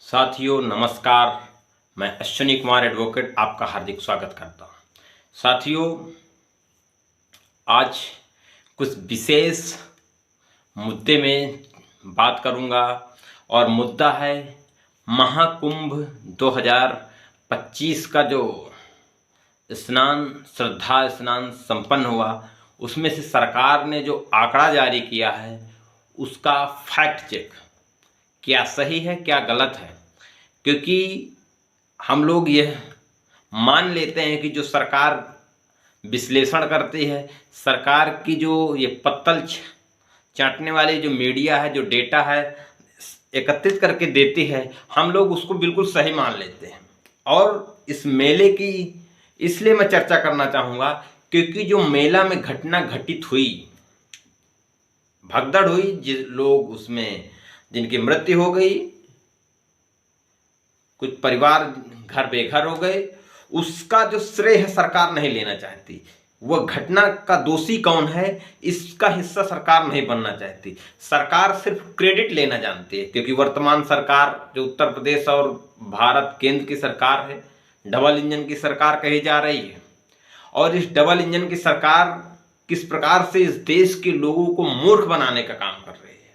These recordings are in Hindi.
साथियों नमस्कार। मैं अश्विनी कुमार एडवोकेट आपका हार्दिक स्वागत करता हूं। साथियों आज कुछ विशेष मुद्दे में बात करूंगा और मुद्दा है महाकुंभ 2025 का जो श्रद्धा स्नान संपन्न हुआ, उसमें से सरकार ने जो आंकड़ा जारी किया है उसका फैक्ट चेक क्या सही है क्या गलत है। क्योंकि हम लोग यह मान लेते हैं कि जो सरकार विश्लेषण करती है, सरकार की जो ये पत्तल चाटने वाली जो मीडिया है, जो डेटा है एकत्रित करके देती है, हम लोग उसको बिल्कुल सही मान लेते हैं। और इस मेले की इसलिए मैं चर्चा करना चाहूँगा क्योंकि जो मेला में घटना घटित हुई, भगदड़ हुई, जिन लोग उसमें जिनकी मृत्यु हो गई, कुछ परिवार घर बेघर हो गए, उसका जो श्रेय है सरकार नहीं लेना चाहती। वह घटना का दोषी कौन है इसका हिस्सा सरकार नहीं बनना चाहती। सरकार सिर्फ क्रेडिट लेना जानती है क्योंकि वर्तमान सरकार जो उत्तर प्रदेश और भारत केंद्र की सरकार है, डबल इंजन की सरकार कही जा रही है। और इस डबल इंजन की सरकार किस प्रकार से इस देश के लोगों को मूर्ख बनाने का काम कर रही है।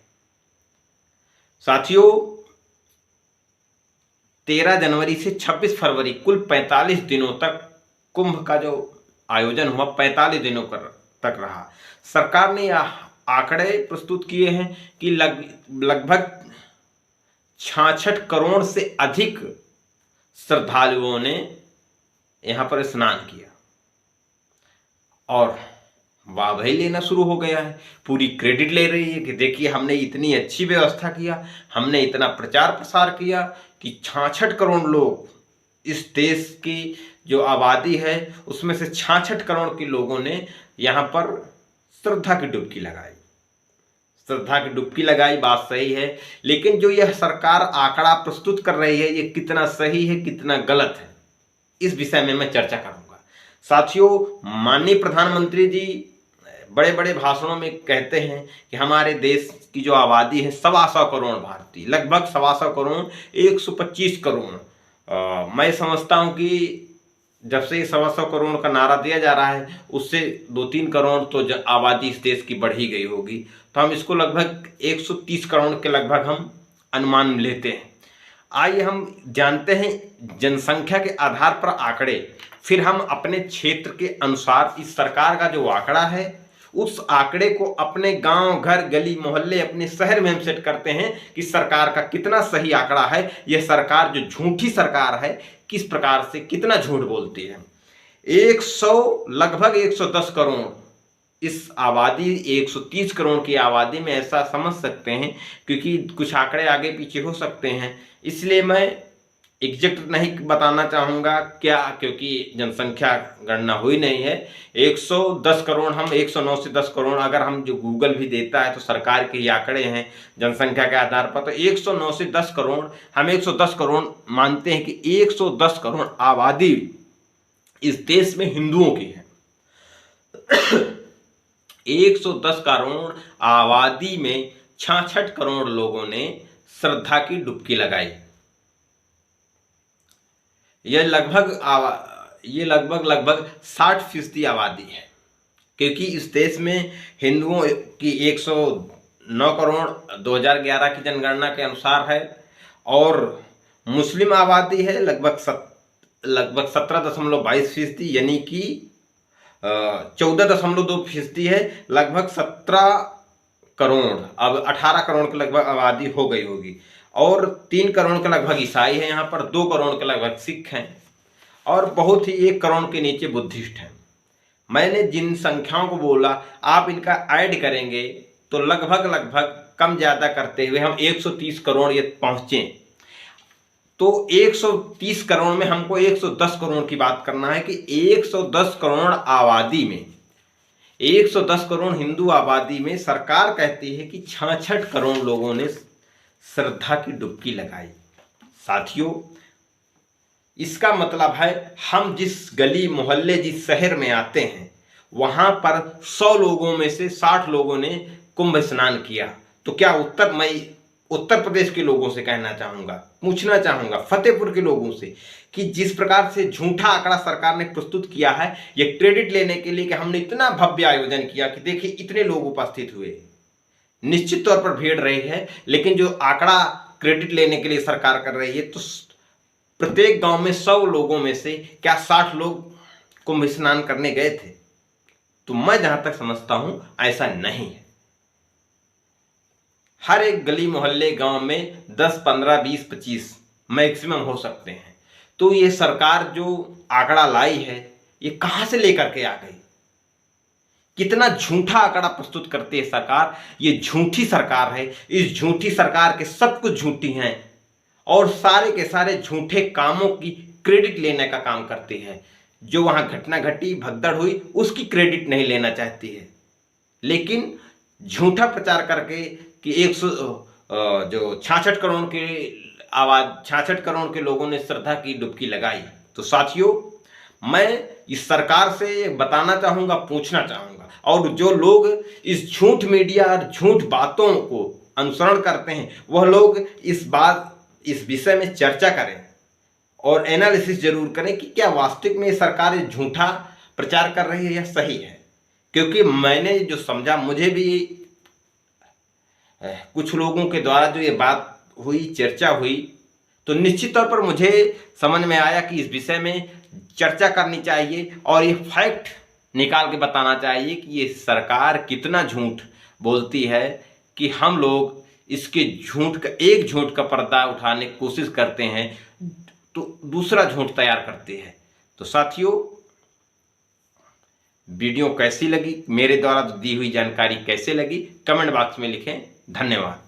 साथियों 13 जनवरी से 26 फरवरी कुल 45 दिनों तक कुंभ का जो आयोजन हुआ 45 दिनों तक रहा। सरकार ने यह आंकड़े प्रस्तुत किए हैं कि लगभग 66 करोड़ से अधिक श्रद्धालुओं ने यहां पर स्नान किया और वाह लेना शुरू हो गया है। पूरी क्रेडिट ले रही है कि देखिए हमने इतनी अच्छी व्यवस्था किया, हमने इतना प्रचार प्रसार किया कि 66 करोड़ लोग, इस देश की जो आबादी है उसमें से 66 करोड़ के लोगों ने यहाँ पर श्रद्धा की डुबकी लगाई। श्रद्धा की डुबकी लगाई, बात सही है, लेकिन जो यह सरकार आंकड़ा प्रस्तुत कर रही है ये कितना सही है कितना गलत है, इस विषय में मैं चर्चा करूंगा। साथियों माननीय प्रधानमंत्री जी बड़े बड़े भाषणों में कहते हैं कि हमारे देश की जो आबादी है 125 करोड़ भारतीय, लगभग 125 करोड़ 125 करोड़। मैं समझता हूं कि जब से 125 करोड़ का नारा दिया जा रहा है उससे 2-3 करोड़ तो आबादी इस देश की बढ़ ही गई होगी, तो हम इसको लगभग 130 करोड़ के लगभग हम अनुमान लेते हैं। आइए हम जानते हैं जनसंख्या के आधार पर आंकड़े, फिर हम अपने क्षेत्र के अनुसार इस सरकार का जो आंकड़ा है उस आंकड़े को अपने गांव, घर, गली, मोहल्ले, अपने शहर में हम सेट करते हैं कि सरकार का कितना सही आंकड़ा है। यह सरकार जो झूठी सरकार है किस प्रकार से कितना झूठ बोलती है। लगभग 110 करोड़ इस आबादी, 130 करोड़ की आबादी में ऐसा समझ सकते हैं, क्योंकि कुछ आंकड़े आगे पीछे हो सकते हैं, इसलिए मैं एग्जैक्ट नहीं बताना चाहूँगा क्या, क्योंकि जनसंख्या गणना हुई नहीं है। 110 करोड़, हम 109 से 10 करोड़, अगर हम जो गूगल भी देता है तो सरकार के ही आंकड़े हैं जनसंख्या के आधार पर, तो 109 से 10 करोड़, हम 110 करोड़ मानते हैं कि 110 करोड़ आबादी इस देश में हिंदुओं की है। 110 करोड़ आबादी में 66 करोड़ लोगों ने श्रद्धा की डुबकी लगाई। यह लगभग 60% आबादी है, क्योंकि इस देश में हिंदुओं की 109 करोड़ 2011 की जनगणना के अनुसार है और मुस्लिम आबादी है लगभग 17.22%, यानी कि 14.2% है, लगभग 17 करोड़, अब 18 करोड़ के लगभग आबादी हो गई होगी। और 3 करोड़ के लगभग ईसाई हैं यहाँ पर, 2 करोड़ के लगभग सिख हैं और बहुत ही 1 करोड़ के नीचे बुद्धिस्ट हैं। मैंने जिन संख्याओं को बोला आप इनका ऐड करेंगे तो लगभग कम ज़्यादा करते हुए हम 130 करोड़ ये पहुँचे। तो 130 करोड़ में हमको 110 करोड़ की बात करना है कि 110 करोड़ आबादी में, 110 करोड़ हिंदू आबादी में सरकार कहती है कि 66 करोड़ लोगों ने श्रद्धा की डुबकी लगाई। साथियों इसका मतलब है हम जिस गली मोहल्ले, जिस शहर में आते हैं वहां पर 100 लोगों में से 60 लोगों ने कुंभ स्नान किया, तो क्या उत्तर प्रदेश के लोगों से कहना चाहूँगा, पूछना चाहूँगा, फतेहपुर के लोगों से, कि जिस प्रकार से झूठा आंकड़ा सरकार ने प्रस्तुत किया है, ये क्रेडिट लेने के लिए कि हमने इतना भव्य आयोजन किया कि देखिए इतने लोग उपस्थित हुए। निश्चित तौर पर भीड़ रही है, लेकिन जो आंकड़ा क्रेडिट लेने के लिए सरकार कर रही है, तो प्रत्येक गांव में 100 लोगों में से क्या 60 लोग कुंभ स्नान करने गए थे? तो मैं जहां तक समझता हूं ऐसा नहीं है। हर एक गली मोहल्ले गांव में 10, 15, 20, 25 मैक्सिमम हो सकते हैं। तो ये सरकार जो आंकड़ा लाई है, ये कहां से लेकर के आ गई? कितना झूठा आंकड़ा प्रस्तुत करती है सरकार। ये झूठी सरकार है। इस झूठी सरकार के सब कुछ झूठी हैं और सारे के सारे झूठे कामों की क्रेडिट लेने का काम करती है। जो वहां घटना घटी, भगदड़ हुई, उसकी क्रेडिट नहीं लेना चाहती है, लेकिन झूठा प्रचार करके कि 66 करोड़ के 66 करोड़ के लोगों ने श्रद्धा की डुबकी लगाई। तो साथियों, मैं इस सरकार से बताना चाहूंगा, पूछना चाहूंगा, और जो लोग इस झूठ मीडिया और झूठ बातों को अनुसरण करते हैं, वह लोग इस विषय में चर्चा करें और एनालिसिस जरूर करें कि क्या वास्तविक में सरकार झूठा प्रचार कर रही है या सही है। क्योंकि मैंने जो समझा, मुझे भी कुछ लोगों के द्वारा जो ये बात हुई, चर्चा हुई, तो निश्चित तौर पर मुझे समझ में आया कि इस विषय में चर्चा करनी चाहिए और ये फैक्ट निकाल के बताना चाहिए कि ये सरकार कितना झूठ बोलती है कि हम लोग इसके एक झूठ का पर्दा उठाने की कोशिश करते हैं तो दूसरा झूठ तैयार करते हैं। तो साथियों, वीडियो कैसी लगी, मेरे द्वारा दी हुई जानकारी कैसे लगी, कमेंट बॉक्स में लिखें। धन्यवाद।